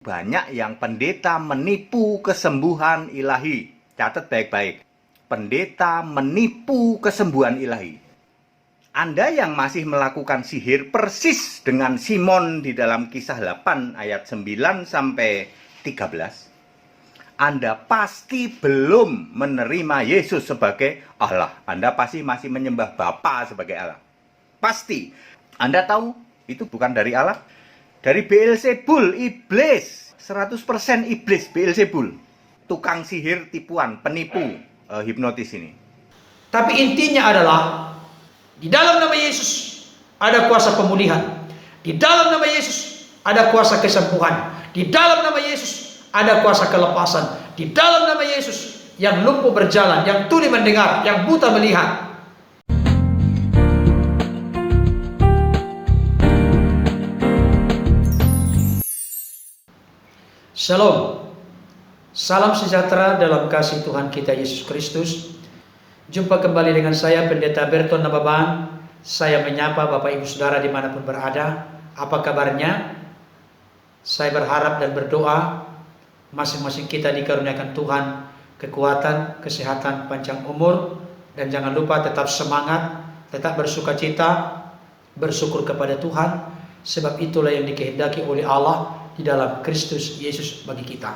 Banyak yang pendeta menipu kesembuhan ilahi. Catat baik-baik. Pendeta menipu kesembuhan ilahi. Anda yang masih melakukan sihir persis dengan Simon di dalam Kisah 8 ayat 9 sampai 13. Anda pasti belum menerima Yesus sebagai Allah. Anda pasti masih menyembah Bapa sebagai Allah. Pasti. Anda tahu itu bukan dari Allah. Dari Beelzebul, iblis. 100% iblis, Beelzebul. Tukang sihir, tipuan, penipu, hipnotis ini. Tapi intinya adalah, di dalam nama Yesus ada kuasa pemulihan. Di dalam nama Yesus ada kuasa kesembuhan. Di dalam nama Yesus ada kuasa kelepasan. Di dalam nama Yesus yang lumpuh berjalan, yang tuli mendengar, yang buta melihat. Shalom. Salam sejahtera dalam kasih Tuhan kita Yesus Kristus. Jumpa kembali dengan saya Pendeta Berton Nababan. Saya menyapa Bapak Ibu Saudara dimanapun berada. Apa kabarnya? Saya berharap dan berdoa masing-masing kita dikaruniakan Tuhan kekuatan, kesehatan, panjang umur, dan jangan lupa tetap semangat, tetap bersukacita, bersyukur kepada Tuhan, sebab itulah yang dikehendaki oleh Allah di dalam Kristus Yesus bagi kita.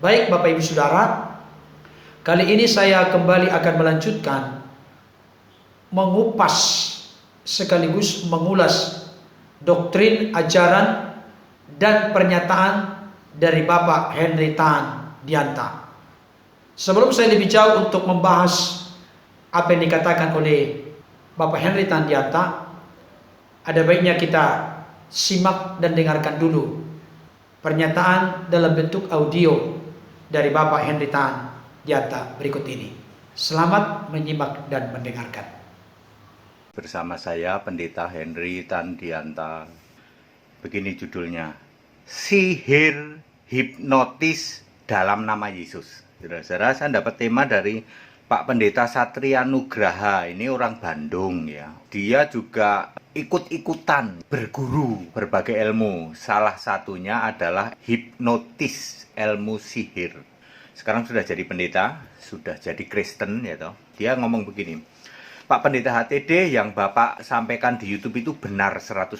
Baik Bapak Ibu Saudara, kali ini saya kembali akan melanjutkan mengupas sekaligus mengulas doktrin, ajaran, dan pernyataan dari Bapak Henry Tan Dianta. Sebelum saya lebih jauh untuk membahas apa yang dikatakan oleh Bapak Henry Tan Dianta, ada baiknya kita simak dan dengarkan dulu pernyataan dalam bentuk audio dari Bapak Henry Tan Dianta berikut ini. Selamat menyimak dan mendengarkan. Bersama saya Pendeta Henry Tan Dianta. Begini judulnya, sihir hipnotis dalam nama Yesus. Saudara-saudara, saya dapat tema dari Pak Pendeta Satria Nugraha. Ini orang Bandung ya. Dia juga ikut-ikutan berguru berbagai ilmu. Salah satunya adalah hipnotis, ilmu sihir. Sekarang sudah jadi pendeta, sudah jadi Kristen ya toh. Dia ngomong begini, Pak Pendeta HTD yang Bapak sampaikan di YouTube itu benar 100%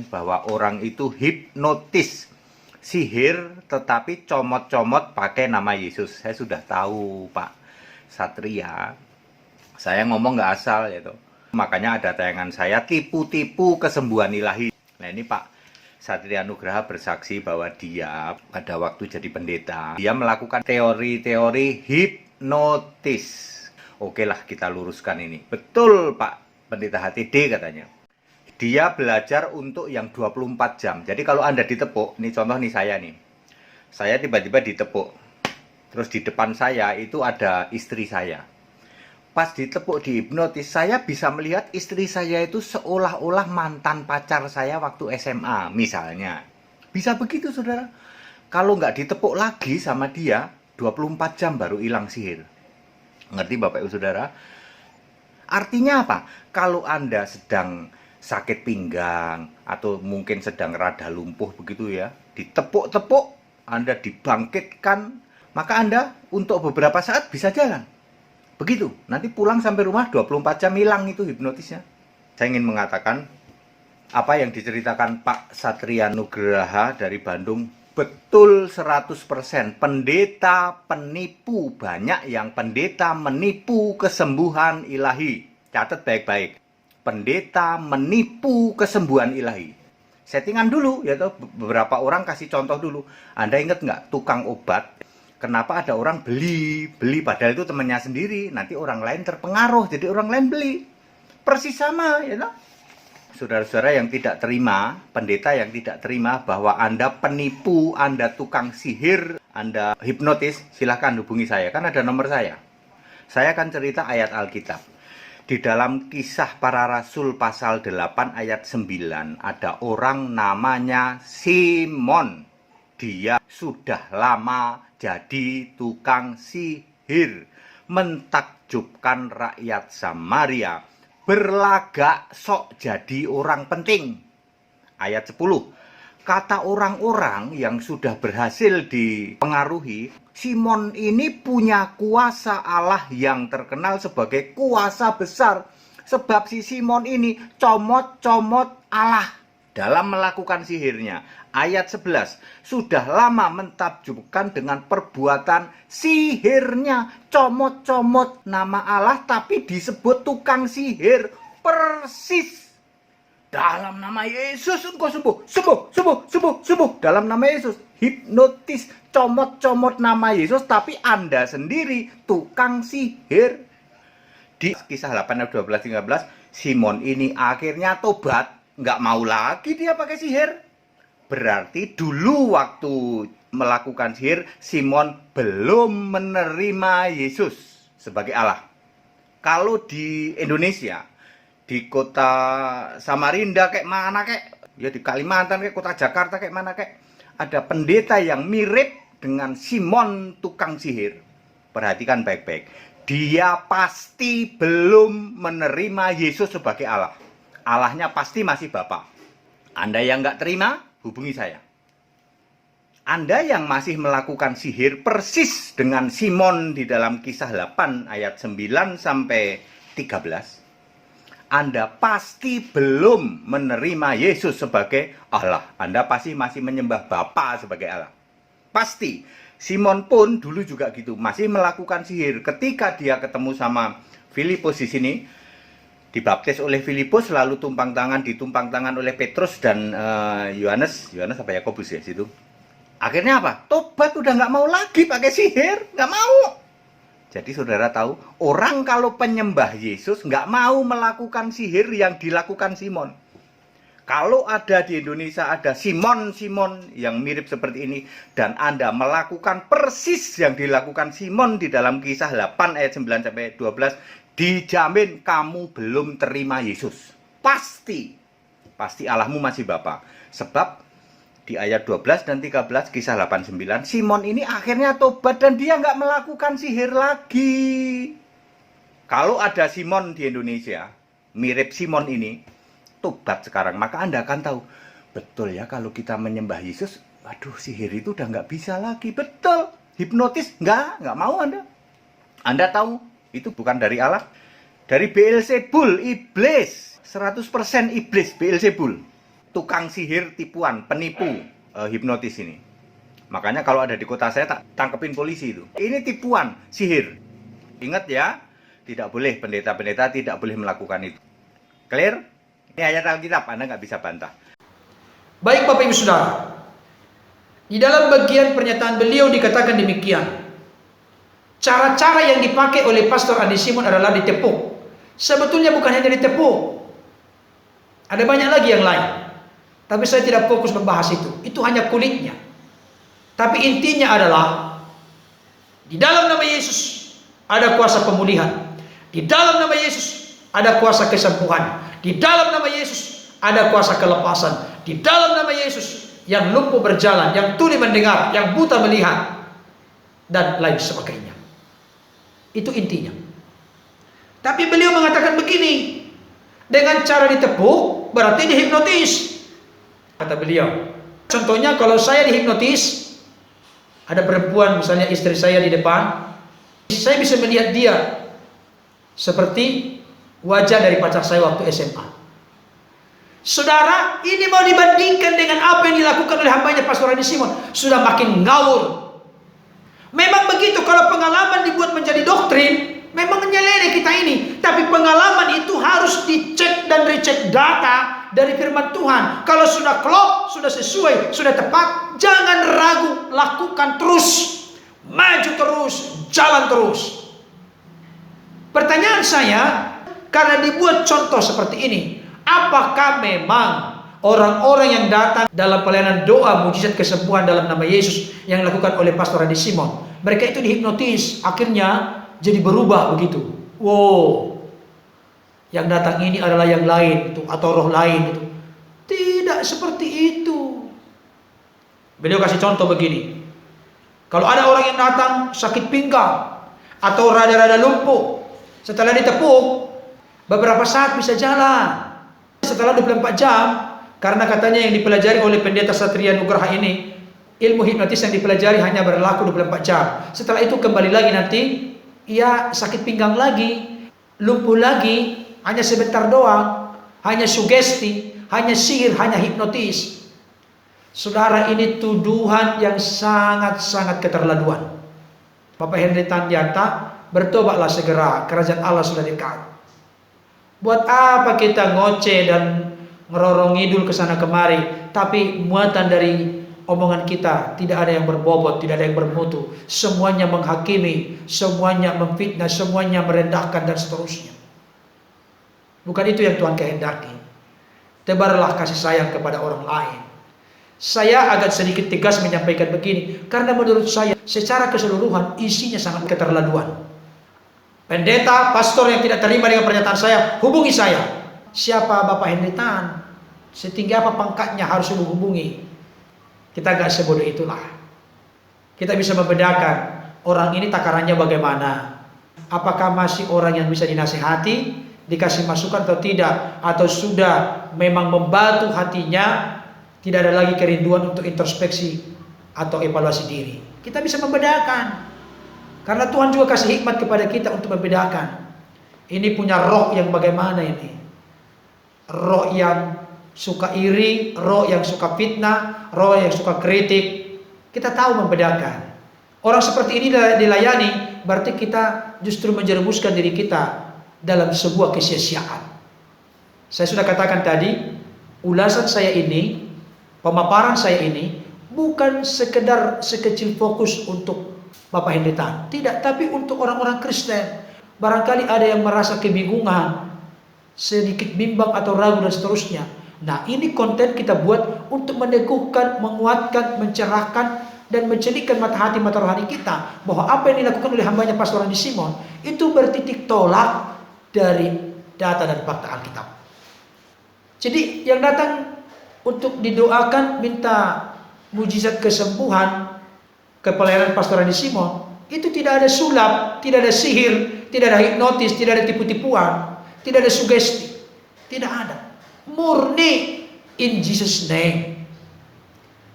bahwa orang itu hipnotis, sihir, tetapi comot-comot pakai nama Yesus. Saya sudah tahu Pak Satria. Saya ngomong nggak asal ya toh. Makanya ada tayangan saya tipu-tipu kesembuhan ilahi. Nah ini Pak Satria Nugraha bersaksi bahwa dia pada waktu jadi pendeta, dia melakukan teori-teori hipnotis. Oke lah kita luruskan ini. Betul Pak Pendeta HTD katanya. Dia belajar untuk yang 24 jam. Jadi kalau Anda ditepuk, ini contoh nih saya nih. Saya tiba-tiba ditepuk. Terus di depan saya itu ada istri saya. Pas ditepuk, dihipnotis, saya bisa melihat istri saya itu seolah-olah mantan pacar saya waktu SMA, misalnya. Bisa begitu, saudara. Kalau nggak ditepuk lagi sama dia, 24 jam baru hilang sihir. Ngerti Bapak Ibu Saudara? Artinya apa? Kalau Anda sedang sakit pinggang, atau mungkin sedang rada lumpuh begitu ya, ditepuk-tepuk, Anda dibangkitkan, maka Anda untuk beberapa saat bisa jalan. Begitu, nanti pulang sampai rumah 24 jam hilang itu hipnotisnya. Saya ingin mengatakan, apa yang diceritakan Pak Satria Nugraha dari Bandung, betul 100%. Pendeta penipu, banyak yang pendeta menipu kesembuhan ilahi. Catat baik-baik, pendeta menipu kesembuhan ilahi. Settingan dulu, ya toh, beberapa orang kasih contoh dulu. Anda ingat nggak tukang obat? Kenapa ada orang beli padahal itu temannya sendiri, nanti orang lain terpengaruh, jadi orang lain beli. Persis sama, ya toh? Saudara-saudara yang tidak terima, pendeta yang tidak terima bahwa Anda penipu, Anda tukang sihir, Anda hipnotis, silahkan hubungi saya, kan ada nomor saya. Saya akan cerita ayat Alkitab. Di dalam Kisah Para Rasul pasal 8 ayat 9, ada orang namanya Simon. Dia sudah lama jadi tukang sihir, mentakjubkan rakyat Samaria, berlagak sok jadi orang penting. Ayat 10, Kata orang-orang yang sudah berhasil dipengaruhi, Simon ini punya kuasa Allah yang terkenal sebagai kuasa besar. Sebab si Simon ini comot-comot Allah dalam melakukan sihirnya. Ayat 11, sudah lama mentakjubkan dengan perbuatan sihirnya. Comot-comot nama Allah tapi disebut tukang sihir. Persis. Dalam nama Yesus engkau sembuh, sembuh, sembuh, sembuh, sembuh. Dalam nama Yesus. Hipnotis, comot-comot nama Yesus tapi Anda sendiri tukang sihir. Di kisah 8 ayat 12-13, Simon ini akhirnya tobat. Nggak mau lagi dia pakai sihir. Berarti dulu waktu melakukan sihir, Simon belum menerima Yesus sebagai Allah. Kalau di Indonesia, di kota Samarinda kayak mana kayak, ya di Kalimantan kayak kota Jakarta kayak mana kayak, ada pendeta yang mirip dengan Simon tukang sihir. Perhatikan baik-baik. Dia pasti belum menerima Yesus sebagai Allah. Allahnya pasti masih Bapa. Anda yang nggak terima, hubungi saya. Anda yang masih melakukan sihir persis dengan Simon di dalam kisah 8 ayat 9 sampai 13. Anda pasti belum menerima Yesus sebagai Allah. Anda pasti masih menyembah Bapa sebagai Allah. Pasti. Simon pun dulu juga gitu. Masih melakukan sihir. Ketika dia ketemu sama Filipus di sini, dibaptis oleh Filipus, lalu ditumpang tangan oleh Petrus dan Yohanes apa Yakobus ya situ. Akhirnya apa? Tobat, udah nggak mau lagi pakai sihir, nggak mau. Jadi saudara tahu, orang kalau penyembah Yesus nggak mau melakukan sihir yang dilakukan Simon. Kalau ada di Indonesia ada Simon yang mirip seperti ini dan Anda melakukan persis yang dilakukan Simon di dalam kisah 8 ayat 9 sampai 12, dijamin kamu belum terima Yesus. Pasti Allahmu masih Bapa. Sebab di ayat 12 dan 13 kisah 8-9, Simon ini akhirnya tobat dan dia nggak melakukan sihir lagi. Kalau ada Simon di Indonesia, mirip Simon ini, tobat sekarang, maka Anda akan tahu, betul ya kalau kita menyembah Yesus, waduh sihir itu udah nggak bisa lagi. Betul, hipnotis, nggak mau Anda. Anda tahu, itu bukan dari Allah, dari Beelzebul, iblis, 100% iblis, Beelzebul. Tukang sihir, tipuan, penipu, hipnotis ini. Makanya kalau ada di kota saya, tak tangkepin polisi itu. Ini tipuan, sihir. Ingat ya, tidak boleh, pendeta-pendeta tidak boleh melakukan itu. Clear? Ini ayat Alkitab, Anda nggak bisa bantah. Baik Bapak Ibu Saudara, di dalam bagian pernyataan beliau dikatakan demikian. Cara-cara yang dipakai oleh Pastor Andi Simon adalah ditepuk. Sebetulnya bukan hanya ditepuk. Ada banyak lagi yang lain. Tapi saya tidak fokus membahas itu. Itu hanya kulitnya. Tapi intinya adalah di dalam nama Yesus ada kuasa pemulihan. Di dalam nama Yesus ada kuasa kesembuhan. Di dalam nama Yesus ada kuasa kelepasan. Di dalam nama Yesus yang lumpuh berjalan, yang tuli mendengar, yang buta melihat, dan lain sebagainya. Itu intinya. Tapi beliau mengatakan begini, dengan cara ditepuk berarti dihipnotis. Kata beliau, contohnya kalau saya dihipnotis, ada perempuan misalnya istri saya di depan, saya bisa melihat dia seperti wajah dari pacar saya waktu SMA. Saudara, ini mau dibandingkan dengan apa yang dilakukan oleh hambanya Pastor Andi Simon, sudah makin ngawur. Memang begitu, kalau pengalaman dibuat menjadi doktrin, memang menyelene kita ini. Tapi pengalaman itu harus dicek dan recheck data dari firman Tuhan. Kalau sudah klop, sudah sesuai, sudah tepat, jangan ragu, lakukan terus, maju terus, jalan terus. Pertanyaan saya, karena dibuat contoh seperti ini, apakah memang orang-orang yang datang dalam pelayanan doa mujizat kesembuhan dalam nama Yesus yang dilakukan oleh Pastor Andi Simon, mereka itu dihipnotis, akhirnya jadi berubah begitu? Wow, yang datang ini adalah yang lain itu, atau roh lain itu. Tidak seperti itu. Beliau kasih contoh begini. Kalau ada orang yang datang sakit pinggang atau rada-rada lumpuh, setelah ditepuk beberapa saat bisa jalan. Setelah 24 jam Karena katanya yang dipelajari oleh pendeta Satria Nugraha ini, ilmu hipnotis yang dipelajari hanya berlaku 24 jam. Setelah itu kembali lagi nanti, ia sakit pinggang lagi, lumpuh lagi, hanya sebentar doang, hanya sugesti, hanya sihir, hanya hipnotis. Saudara, ini tuduhan yang sangat-sangat keterlaluan. Bapak Henry Tandianta, bertobatlah segera, kerajaan Allah sudah dekat. Buat apa kita ngoceh dan ngerorong ngidul ke sana kemari, tapi muatan dari omongan kita tidak ada yang berbobot, tidak ada yang bermutu. Semuanya menghakimi, semuanya memfitnah, semuanya merendahkan dan seterusnya. Bukan itu yang Tuhan kehendaki. Tebarlah kasih sayang kepada orang lain. Saya agak sedikit tegas menyampaikan begini, karena menurut saya secara keseluruhan isinya sangat keterlaluan. Pendeta, pastor yang tidak terima dengan pernyataan saya, hubungi saya. Siapa Bapak Henry Tan? Setinggi apa pangkatnya harus menghubungi? Kita gak sebodoh itulah. Kita bisa membedakan orang ini takarannya bagaimana. Apakah masih orang yang bisa dinasihati, dikasih masukan atau tidak, atau sudah memang membatu hatinya, tidak ada lagi kerinduan untuk introspeksi atau evaluasi diri. Kita bisa membedakan. Karena Tuhan juga kasih hikmat kepada kita untuk membedakan. Ini punya roh yang bagaimana ini? Roh yang suka iri, roh yang suka fitnah, roh yang suka kritik. Kita tahu membedakan. Orang seperti ini dilayani, berarti kita justru menjerumuskan diri kita dalam sebuah kesia-siaan. Saya sudah katakan tadi, ulasan saya ini, pemaparan saya ini, bukan sekedar sekecil fokus untuk Bapak Henry Tan. Tidak, tapi untuk orang-orang Kristen. Barangkali ada yang merasa kebingungan, sedikit bimbang atau ragu dan seterusnya. Nah, ini konten kita buat untuk meneguhkan, menguatkan, mencerahkan, dan mencelikkan mata hati, mata rohani kita, bahwa apa yang dilakukan oleh hambanya Pastor Andi Simon itu bertitik tolak dari data dan fakta Alkitab. Jadi yang datang untuk didoakan minta mujizat kesembuhan ke pelayanan Pastor Andi Simon, itu tidak ada sulap, tidak ada sihir, tidak ada hipnotis, tidak ada tipu-tipuan, tidak ada sugesti, tidak ada. Murni in Jesus name.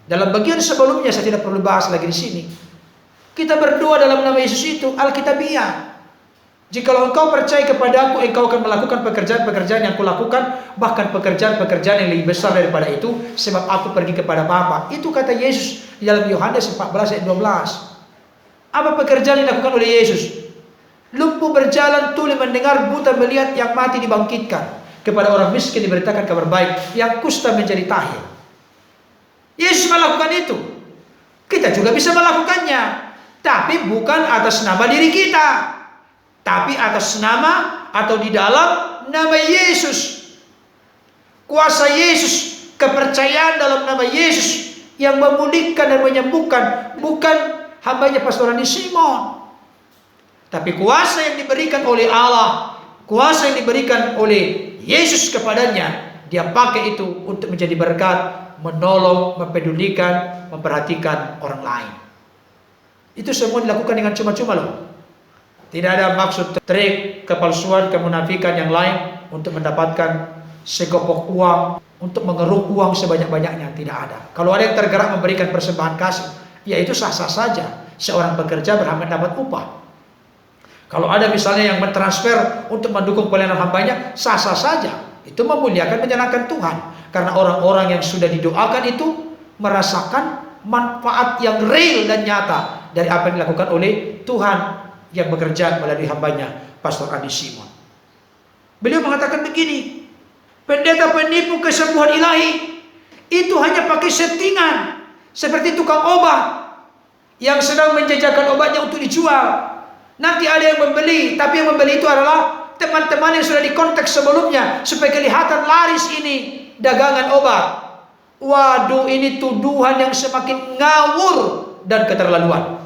Dalam bagian sebelumnya saya tidak perlu bahas lagi di sini. Kita berdoa dalam nama Yesus itu alkitabiah. Jikalau engkau percaya kepada aku, engkau akan melakukan pekerjaan-pekerjaan yang kulakukan, bahkan pekerjaan-pekerjaan yang lebih besar daripada itu, sebab aku pergi kepada Bapa. Itu kata Yesus di dalam Yohanes 14 ayat 12. Apa pekerjaan yang dilakukan oleh Yesus? Lumpuh berjalan, tuli mendengar, buta melihat, yang mati dibangkitkan, kepada orang miskin diberitakan kabar baik, yang kusta menjadi tahir. Yesus melakukan itu. Kita juga bisa melakukannya, tapi bukan atas nama diri kita, tapi atas nama atau di dalam nama Yesus. Kuasa Yesus, kepercayaan dalam nama Yesus yang memulihkan dan menyembuhkan, bukan hambanya Pastor Andi Simon, tapi kuasa yang diberikan oleh Allah, kuasa yang diberikan oleh Yesus kepadanya. Dia pakai itu untuk menjadi berkat, menolong, mempedulikan, memperhatikan orang lain. Itu semua dilakukan dengan cuma-cuma loh. Tidak ada maksud trik, kepalsuan, kemunafikan yang lain untuk mendapatkan segopok uang, untuk mengeruk uang sebanyak-banyaknya. Tidak ada. Kalau ada yang tergerak memberikan persembahan kasih, ya itu sah-sah saja. Seorang pekerja berhak mendapat upah. Kalau ada misalnya yang mentransfer untuk mendukung pelayanan hambanya, sah-sah saja. Itu memuliakan, menyenangkan Tuhan. Karena orang-orang yang sudah didoakan itu merasakan manfaat yang real dan nyata dari apa yang dilakukan oleh Tuhan yang bekerja melalui hambanya Pastor Andi Simon. Beliau mengatakan begini, pendeta penipu kesembuhan ilahi itu hanya pakai settingan, seperti tukang obat yang sedang menjajakan obatnya untuk dijual. Nanti ada yang membeli, tapi yang membeli itu adalah teman-teman yang sudah dikontak sebelumnya supaya kelihatan laris ini dagangan obat. Waduh, ini tuduhan yang semakin ngawur dan keterlaluan.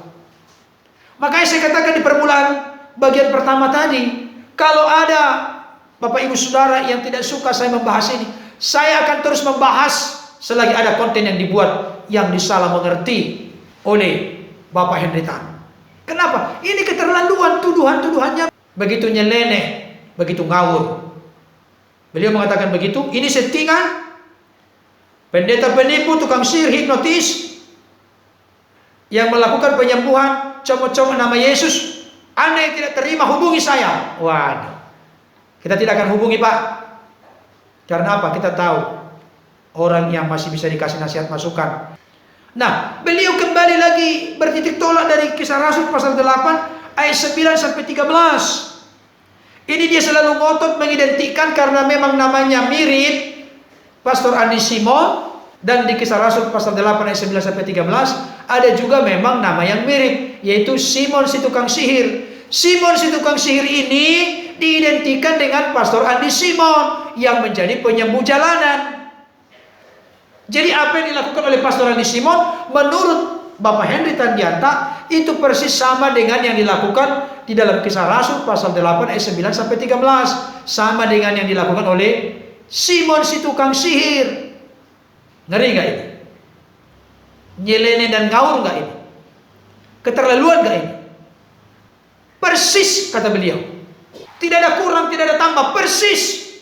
Makanya saya katakan di permulaan bagian pertama tadi, kalau ada Bapak Ibu Saudara yang tidak suka saya membahas ini, saya akan terus membahas selagi ada konten yang dibuat yang disalah mengerti oleh Bapak Henry Tan. Kenapa? Ini keterlaluan, tuduhan-tuduhannya begitu nyeleneh, begitu ngawur. Beliau mengatakan begitu, ini settingan, pendeta penipu, tukang sihir, hipnotis, yang melakukan penyembuhan, comot-comot nama Yesus. Anda yang tidak terima, hubungi saya. Waduh, kita tidak akan hubungi, Pak. Karena apa? Kita tahu orang yang masih bisa dikasih nasihat masukan. Nah, beliau kembali lagi bertitik tolak dari Kisah Rasul pasal 8 ayat 9 sampai 13. Ini dia selalu ngotot mengidentikan karena memang namanya mirip Pastor Andi Simon, dan di Kisah Rasul pasal 8 ayat 9 sampai 13 ada juga memang nama yang mirip, yaitu Simon si tukang sihir. Simon si tukang sihir ini diidentikan dengan Pastor Andi Simon yang menjadi penyembuh jalanan. Jadi apa yang dilakukan oleh Pastor Andi Simon menurut Bapak Henry Tandianta itu persis sama dengan yang dilakukan di dalam Kisah Rasul pasal 8 ayat 9 sampai 13. Sama dengan yang dilakukan oleh Simon si tukang sihir. Ngeri gak ini? Nyelene dan ngawur gak ini? Keterlaluan gak ini? Persis kata beliau. Tidak ada kurang, tidak ada tambah, persis.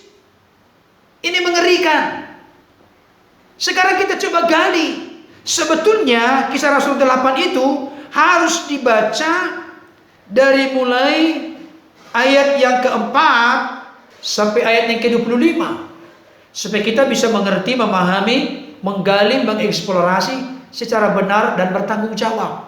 Ini mengerikan. Sekarang kita coba gali. Sebetulnya Kisah Rasul 8 itu harus dibaca dari mulai ayat yang keempat sampai ayat yang ke-25. Supaya kita bisa mengerti, memahami, menggali, mengeksplorasi secara benar dan bertanggung jawab.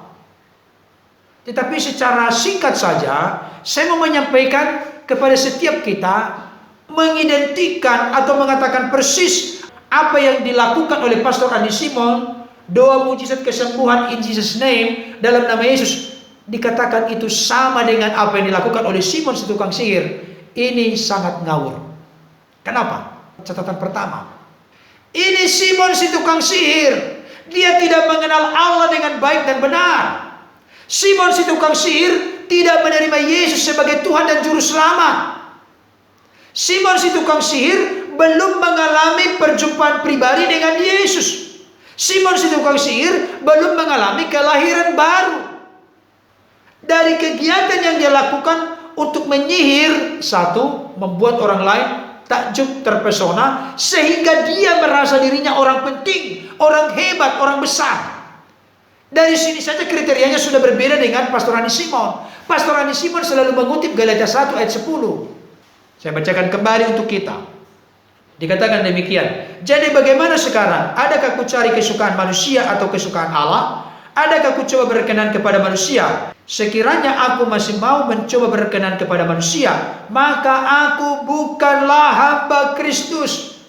Tetapi secara singkat saja, saya mau menyampaikan kepada setiap kita, mengidentikan atau mengatakan persis apa yang dilakukan oleh Pastor Andi Simon, doa mujizat kesembuhan in Jesus name, dalam nama Yesus, dikatakan itu sama dengan apa yang dilakukan oleh Simon si tukang sihir. Ini sangat ngawur. Kenapa? Catatan pertama, ini Simon si tukang sihir, dia tidak mengenal Allah dengan baik dan benar. Simon si tukang sihir tidak menerima Yesus sebagai Tuhan dan Juru Selamat. Simon si tukang sihir belum mengalami perjumpaan pribadi dengan Yesus. Simon si tukang sihir belum mengalami kelahiran baru. Dari kegiatan yang dia lakukan untuk menyihir, satu, membuat orang lain takjub, terpesona, sehingga dia merasa dirinya orang penting, orang hebat, orang besar. Dari sini saja kriterianya sudah berbeda dengan Pastor Andi Simon. Pastor Andi Simon selalu mengutip Galatia 1 ayat 10. Saya bacakan kembali untuk kita. Dikatakan demikian. Jadi bagaimana sekarang? Adakah ku cari kesukaan manusia atau kesukaan Allah? Adakah ku coba berkenan kepada manusia? Sekiranya aku masih mau mencoba berkenan kepada manusia, maka aku bukanlah hamba Kristus.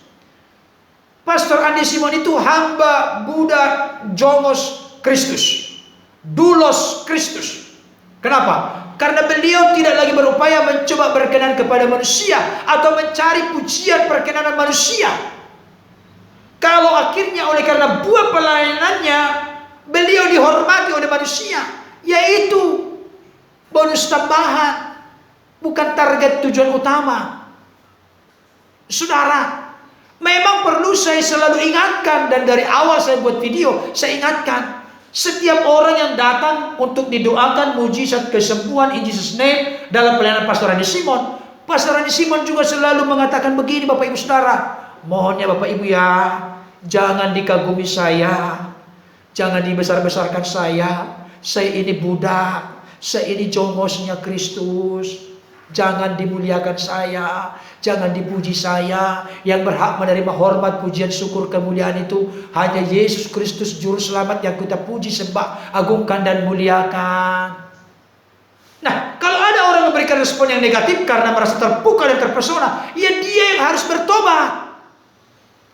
Pastor Andi Simon itu hamba budak jongos Kristus, dulos Kristus. Kenapa? Karena beliau tidak lagi berupaya mencoba berkenan kepada manusia atau mencari pujian perkenanan manusia. Kalau akhirnya oleh karena buah pelayanannya beliau dihormati oleh manusia, yaitu bonus tambahan, bukan target tujuan utama. Saudara, memang perlu saya selalu ingatkan, dan dari awal saya buat video, saya ingatkan setiap orang yang datang untuk didoakan mujizat kesembuhan in Jesus name dalam pelayanan Pastor Andi Simon. Pastor Andi Simon juga selalu mengatakan begini, Bapak Ibu Saudara, mohonnya Bapak Ibu ya, jangan dikagumi saya, jangan dibesar-besarkan saya ini budak, saya ini jongosnya Kristus. Jangan dimuliakan saya, jangan dipuji saya. Yang berhak menerima hormat, pujian, syukur, kemuliaan itu hanya Yesus Kristus Juru Selamat yang kita puji, sembah, agungkan dan muliakan. Nah, kalau ada orang memberikan respon yang negatif karena merasa terpukau dan terpesona, ya dia yang harus bertobat.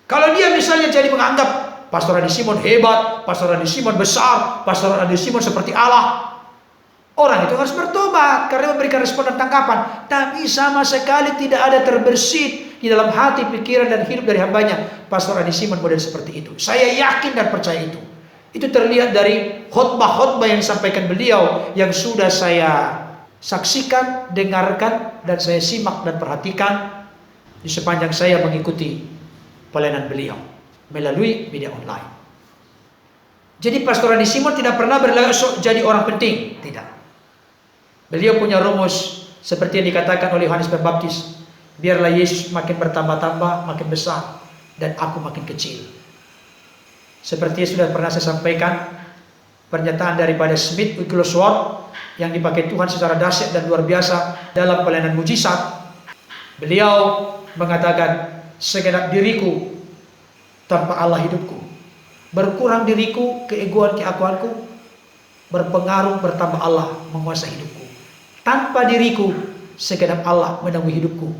Kalau dia misalnya jadi menganggap Pastor Andi Simon hebat, Pastor Andi Simon besar, Pastor Andi Simon seperti Allah, orang itu harus bertobat karena memberikan respon dan tanggapan. Tapi sama sekali tidak ada terbersit di dalam hati, pikiran, dan hidup dari hambanya. Pastor Andi Simon model seperti itu. Saya yakin dan percaya itu. Itu terlihat dari khotbah-khotbah yang disampaikan beliau, yang sudah saya saksikan, dengarkan, dan saya simak dan perhatikan di sepanjang saya mengikuti pelayanan beliau melalui media online. Jadi Pastor Andi Simon tidak pernah berlaku jadi orang penting, tidak. Beliau punya rumus seperti yang dikatakan oleh Yohanes Pembaptis, biarlah Yesus makin bertambah-tambah, makin besar, dan aku makin kecil. Seperti yang sudah pernah saya sampaikan, pernyataan daripada Smith Wigglesworth yang dipakai Tuhan secara dahsyat dan luar biasa dalam pelayanan mujizat. Beliau mengatakan, segenap diriku tanpa Allah hidupku, berkurang diriku, keegoan, keakuanku, berpengaruh bertambah Allah menguasai hidupku. Tanpa diriku, segenap Allah menemui hidupku.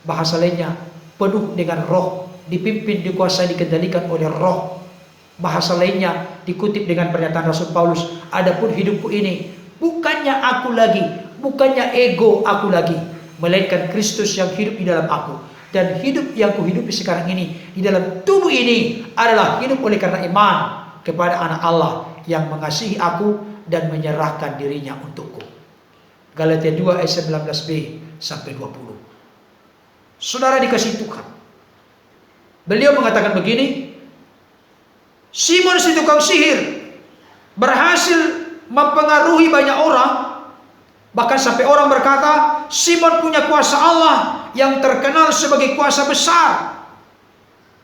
Bahasa lainnya, penuh dengan roh, dipimpin, dikuasai, dikendalikan oleh roh. Bahasa lainnya dikutip dengan pernyataan Rasul Paulus, adapun hidupku ini bukannya aku lagi, bukannya ego aku lagi, melainkan Kristus yang hidup di dalam aku. Dan hidup yang kuhidupi sekarang ini di dalam tubuh ini adalah hidup oleh karena iman kepada anak Allah yang mengasihi aku dan menyerahkan dirinya untukku. Galatia 2 ayat 19b sampai 20. Saudara dikasihi Tuhan, beliau mengatakan begini, Simon si tukang sihir berhasil mempengaruhi banyak orang, bahkan sampai orang berkata Simon punya kuasa Allah yang terkenal sebagai kuasa besar.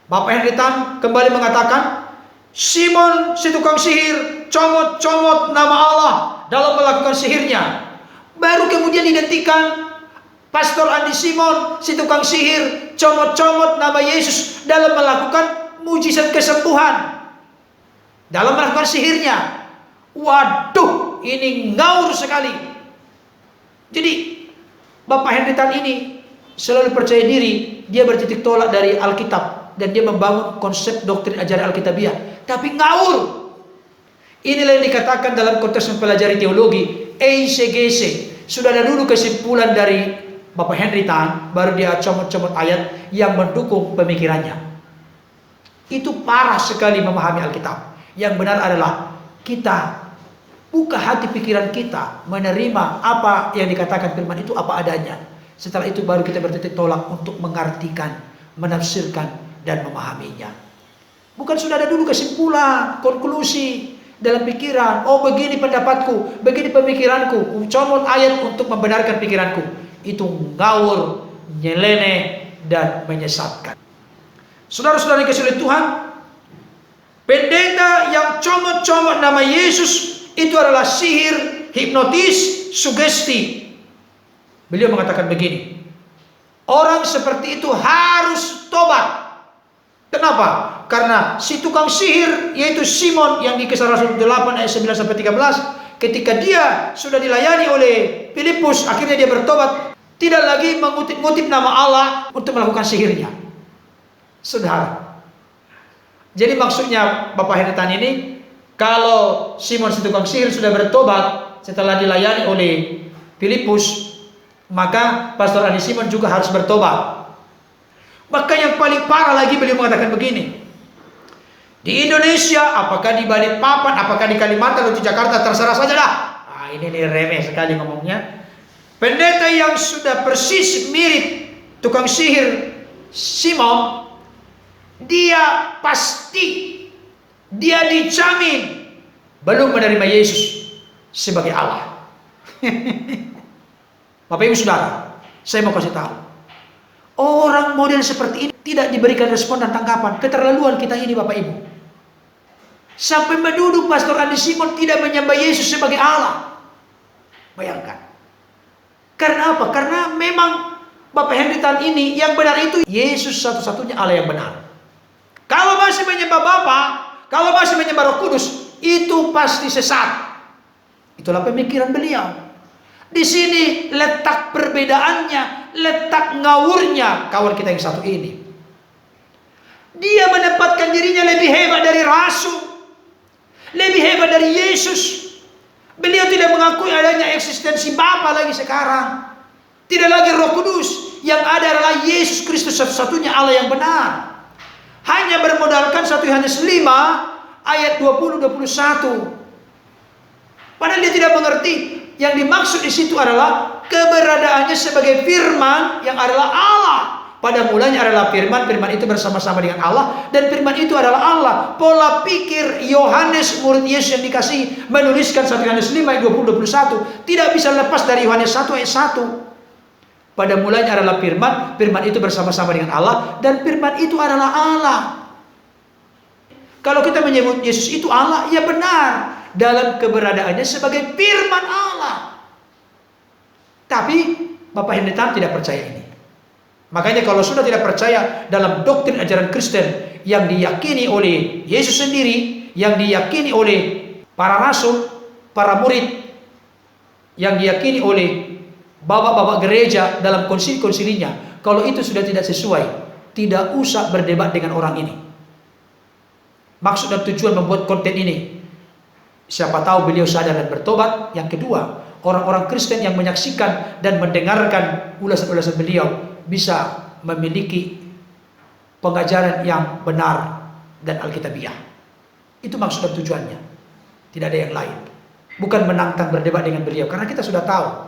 Bapak Henry Tan kembali mengatakan, Simon si tukang sihir comot-comot nama Allah dalam melakukan sihirnya. Baru kemudian digantikan Pastor Andi Simon si tukang sihir comot-comot nama Yesus dalam melakukan mujizat kesembuhan, dalam melakukan sihirnya. Waduh, ini ngawur sekali. Jadi Bapak Henry Tan ini selalu percaya diri, dia bertitik tolak dari Alkitab dan dia membangun konsep doktrin ajaran Alkitabiah, tapi ngawur. Inilah yang dikatakan dalam konteks mempelajari teologi EICGC. Sudah ada dulu kesimpulan dari Bapak Henry Tan, baru dia comot-comot ayat yang mendukung pemikirannya. Itu parah sekali memahami Alkitab. Yang benar adalah kita buka hati pikiran kita, menerima apa yang dikatakan firman itu apa adanya. Setelah itu baru kita bertitik tolak untuk mengartikan, menafsirkan, dan memahaminya. Bukan sudah ada dulu kesimpulan, konklusi dalam pikiran, oh begini pendapatku, begini pemikiranku, comot ayat untuk membenarkan pikiranku. Itu ngawur, nyeleneh, dan menyesatkan. Saudara-saudara dikasihi oleh Tuhan, pendeta yang comot-comot nama Yesus itu adalah sihir, hipnotis, sugesti. Beliau mengatakan begini, orang seperti itu harus tobat. Kenapa? Karena si tukang sihir, yaitu Simon yang di Kisah Rasul 8 ayat 9 sampai 13, ketika dia sudah dilayani oleh Filipus, akhirnya dia bertobat, tidak lagi mengutip-ngutip nama Allah untuk melakukan sihirnya. Saudara, jadi maksudnya Bapak Henry Tan ini, kalau Simon si tukang sihir sudah bertobat setelah dilayani oleh Filipus, maka Pastor Andi Simon juga harus bertobat. Maka yang paling parah lagi beliau mengatakan begini, di Indonesia, apakah di Balikpapan, apakah di Kalimantan atau di Jakarta, terserah saja lah. Ini remeh sekali ngomongnya. Pendeta yang sudah persis mirip tukang sihir Simon, dia pasti, dia dijamin belum menerima Yesus sebagai Allah. Bapak Ibu Saudara, saya mau kasih tahu, orang model seperti ini tidak diberikan respon dan tanggapan. Keterlaluan kita ini Bapak Ibu. Sampai menuduh Pastor Andi Simon tidak menyembah Yesus sebagai Allah. Bayangkan. Karena apa? Karena memang Bapak Henry Tan ini yang benar itu Yesus satu-satunya Allah yang benar. Kalau masih menyembah Bapa, kalau masih menyembah Roh Kudus, itu pasti sesat. Itulah pemikiran beliau. Di sini letak perbedaannya, letak ngawurnya kawan kita yang satu ini. Dia menempatkan dirinya lebih hebat dari rasul, lebih hebat dari Yesus. Beliau tidak mengakui adanya eksistensi Bapa lagi sekarang. Tidak lagi Roh Kudus. Yang ada adalah Yesus Kristus satu-satunya Allah yang benar. Hanya bermodalkan 1 Yohanes 5 ayat 20-21. Padahal dia tidak mengerti yang dimaksud di situ adalah keberadaannya sebagai firman yang adalah Allah. Pada mulanya adalah firman, firman itu bersama-sama dengan Allah, dan firman itu adalah Allah. Pola pikir Yohanes, murid Yesus yang dikasihi, menuliskan 1 Yohanes 5 ayat 20-21 tidak bisa lepas dari Yohanes 1 ayat 1. Pada mulanya adalah firman, firman itu bersama-sama dengan Allah, dan firman itu adalah Allah. Kalau kita menyebut Yesus itu Allah, ya benar dalam keberadaannya sebagai firman Allah. Tapi Bapak Henry Tan tidak percaya ini. Makanya kalau sudah tidak percaya dalam doktrin ajaran Kristen yang diyakini oleh Yesus sendiri, yang diyakini oleh para rasul, para murid, yang diyakini oleh bapak-bapak gereja dalam konsili-konsilinya, kalau itu sudah tidak sesuai, tidak usah berdebat dengan orang ini. Maksud dan tujuan membuat konten ini, siapa tahu beliau sadar dan bertobat. Yang kedua, orang-orang Kristen yang menyaksikan dan mendengarkan ulasan-ulasan beliau bisa memiliki pengajaran yang benar dan alkitabiah. Itu maksud dan tujuannya. Tidak ada yang lain. Bukan menantang berdebat dengan beliau, karena kita sudah tahu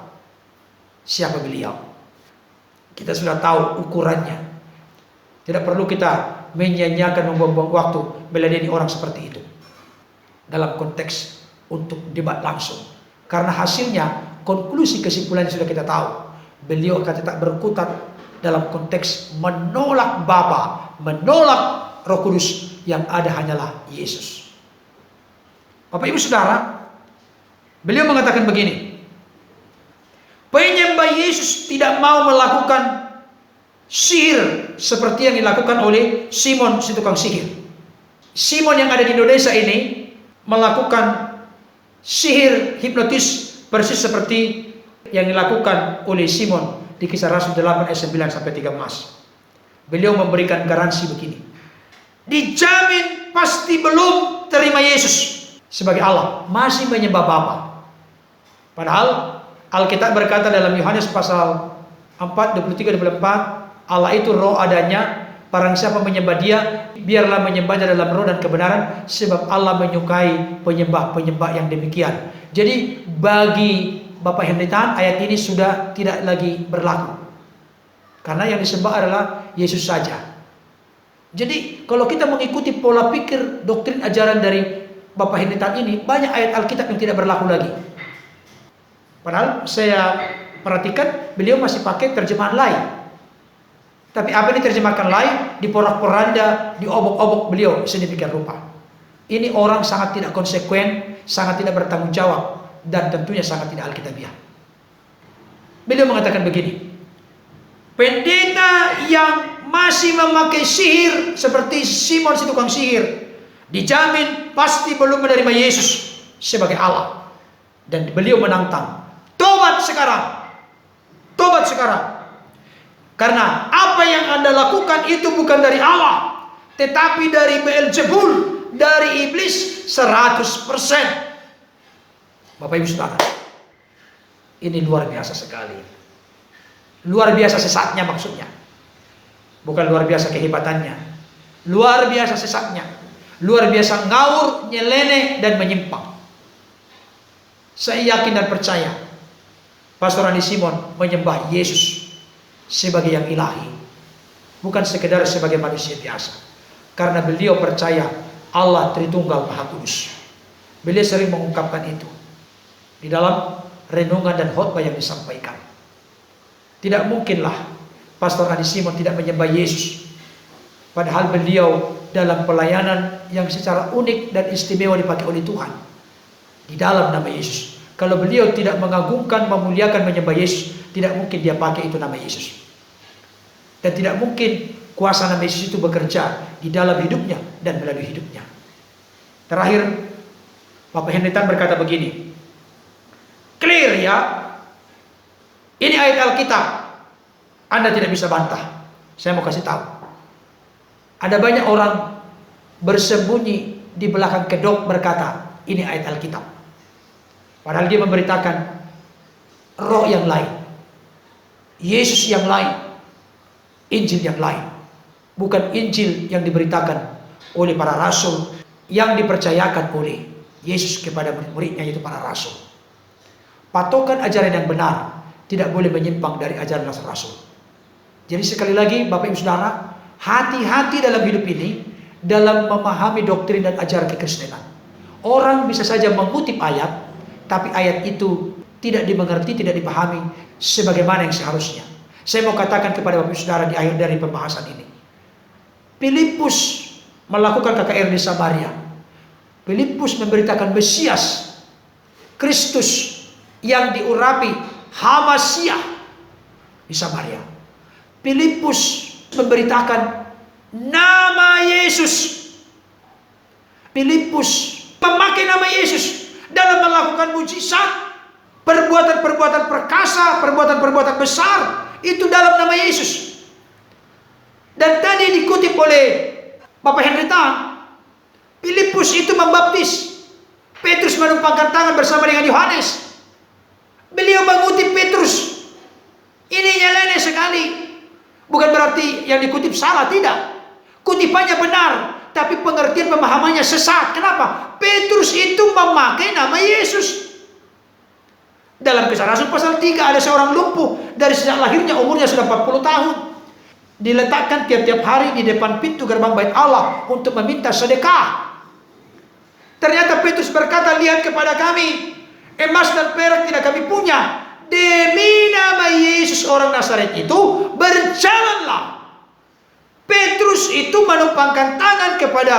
siapa beliau. Kita sudah tahu ukurannya. Tidak perlu kita menyanyiakan, membuang-buang waktu meladeni orang seperti itu dalam konteks untuk debat langsung, karena hasilnya, konklusi kesimpulannya sudah kita tahu. Beliau akan tetap berkutat dalam konteks menolak Bapa, menolak Roh Kudus, yang ada hanyalah Yesus. Bapak Ibu Saudara, beliau mengatakan begini, penyembah Yesus tidak mau melakukan sihir seperti yang dilakukan oleh Simon si tukang sihir. Simon yang ada di Indonesia ini melakukan sihir hipnotis persis seperti yang dilakukan oleh Simon di Kisah Rasul 8 ayat 9 sampai 13. Beliau memberikan garansi begini, dijamin pasti belum terima Yesus sebagai Allah, masih menyembah Bapa. Padahal Alkitab berkata dalam Yohanes pasal 4, 23-24, Allah itu roh adanya, barang siapa menyembah dia, biarlah menyembahnya dalam roh dan kebenaran, sebab Allah menyukai penyembah-penyembah yang demikian. Jadi bagi Bapak Henry Tan, ayat ini sudah tidak lagi berlaku, karena yang disembah adalah Yesus saja. Jadi kalau kita mengikuti pola pikir doktrin ajaran dari Bapak Henry Tan ini, banyak ayat Alkitab yang tidak berlaku lagi. Padahal saya perhatikan beliau masih pakai terjemahan lain. Tapi apa yang diterjemahkan lain, diporak-poranda, diobok-obok beliau sedemikian rupa. Ini orang sangat tidak konsekuen, sangat tidak bertanggung jawab, dan tentunya sangat tidak alkitabiah. Beliau mengatakan begini, pendeta yang masih memakai sihir seperti Simon si tukang sihir, dijamin pasti belum menerima Yesus sebagai Allah. Dan beliau menantang, tobat sekarang, tobat sekarang. Karena apa yang Anda lakukan itu bukan dari Allah, tetapi dari Beelzebul, dari iblis 100%. Bapak Ibu Saudara, ini luar biasa sekali. Luar biasa sesatnya maksudnya. Bukan luar biasa kehebatannya. Luar biasa sesatnya. Luar biasa ngawur, nyeleneh, dan menyimpang. Saya yakin dan percaya Pastor Andi Simon menyembah Yesus sebagai yang ilahi, bukan sekedar sebagai manusia biasa. Karena beliau percaya Allah Tritunggal Maha Kudus. Beliau sering mengungkapkan itu di dalam renungan dan khotbah yang disampaikan. Tidak mungkinlah Pastor Andi Simon tidak menyembah Yesus, padahal beliau dalam pelayanan yang secara unik dan istimewa dipakai oleh Tuhan di dalam nama Yesus. Kalau beliau tidak mengagungkan, memuliakan, menyembah Yesus, tidak mungkin dia pakai itu nama Yesus. Dan tidak mungkin kuasa nama Yesus itu bekerja di dalam hidupnya dan melalui hidupnya. Terakhir, Bapak Henry Tan berkata begini, clear ya, ini ayat Alkitab, Anda tidak bisa bantah. Saya mau kasih tahu, ada banyak orang bersembunyi di belakang kedok berkata, ini ayat Alkitab. Padahal dia memberitakan roh yang lain, Yesus yang lain, Injil yang lain. Bukan Injil yang diberitakan oleh para rasul, yang dipercayakan oleh Yesus kepada murid-muridnya, yaitu para rasul. Patokan ajaran yang benar tidak boleh menyimpang dari ajaran rasul. Jadi sekali lagi Bapak Ibu Saudara, hati-hati dalam hidup ini, dalam memahami doktrin dan ajaran kekristenan. Orang bisa saja mengutip ayat, tapi ayat itu tidak dimengerti, tidak dipahami sebagaimana yang seharusnya. Saya mau katakan kepada Bapak Saudara di akhir dari pembahasan ini, Filipus melakukan KKR di Samaria. Filipus memberitakan Mesias, Kristus yang diurapi, Hamasiah di Samaria. Filipus memberitakan nama Yesus. Filipus memakai nama Yesus dalam melakukan mujizat, perbuatan-perbuatan perkasa, perbuatan-perbuatan besar, itu dalam nama Yesus. Dan tadi dikutip oleh Bapak Henry Tan, Filipus itu membaptis, Petrus menumpangkan tangan bersama dengan Yohanes. Beliau mengutip Petrus. Ini nyeleneh sekali. Bukan berarti yang dikutip salah, tidak. Kutipannya benar, tapi pengertian pemahamannya sesat. Kenapa? Petrus itu memakai nama Yesus. Dalam Kisah Rasul pasal 3 ada seorang lumpuh dari sejak lahirnya, umurnya sudah 40 tahun. Diletakkan tiap-tiap hari di depan pintu gerbang bait Allah untuk meminta sedekah. Ternyata Petrus berkata, lihat kepada kami, emas dan perak tidak kami punya. Demi nama Yesus orang Nazaret itu, berjalanlah. Petrus itu menumpangkan tangan kepada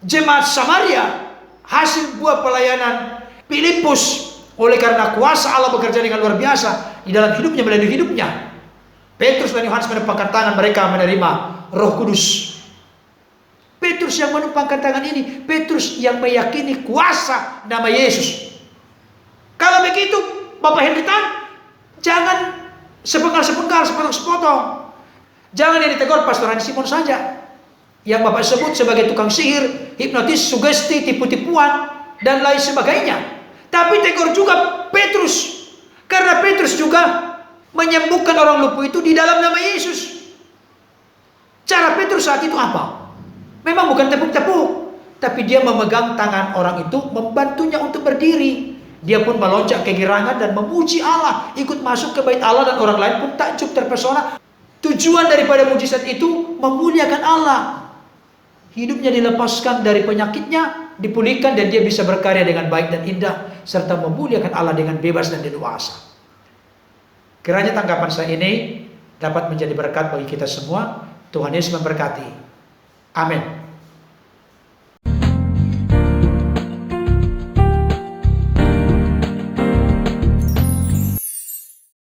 jemaat Samaria, hasil buah pelayanan Filipus. Oleh karena kuasa Allah bekerja dengan luar biasa di dalam hidupnya, melalui hidupnya, Petrus dan Yohanes menumpangkan tangan, mereka menerima Roh Kudus. Petrus yang menumpangkan tangan ini, Petrus yang meyakini kuasa nama Yesus. Kalau begitu, Bapak Henry Tan, jangan sepenggal-sepenggal, sepotong-sepotong. Jangan yang ditegur Pastor Hani Simon saja, yang Bapak sebut sebagai tukang sihir, hipnotis, sugesti, tipu-tipuan, dan lain sebagainya. Tapi tegur juga Petrus, karena Petrus juga menyembuhkan orang lumpuh itu di dalam nama Yesus. Cara Petrus saat itu apa? Memang bukan tepuk-tepuk, tapi dia memegang tangan orang itu, membantunya untuk berdiri. Dia pun melonjak kegirangan dan memuji Allah, ikut masuk ke bait Allah, dan orang lain pun takjub, terpesona. Tujuan daripada mujizat itu memuliakan Allah. Hidupnya dilepaskan dari penyakitnya, dipulihkan, dan dia bisa berkarya dengan baik dan indah, serta memuliakan Allah dengan bebas dan leluasa. Kiranya tanggapan saya ini dapat menjadi berkat bagi kita semua. Tuhan Yesus memberkati. Amin.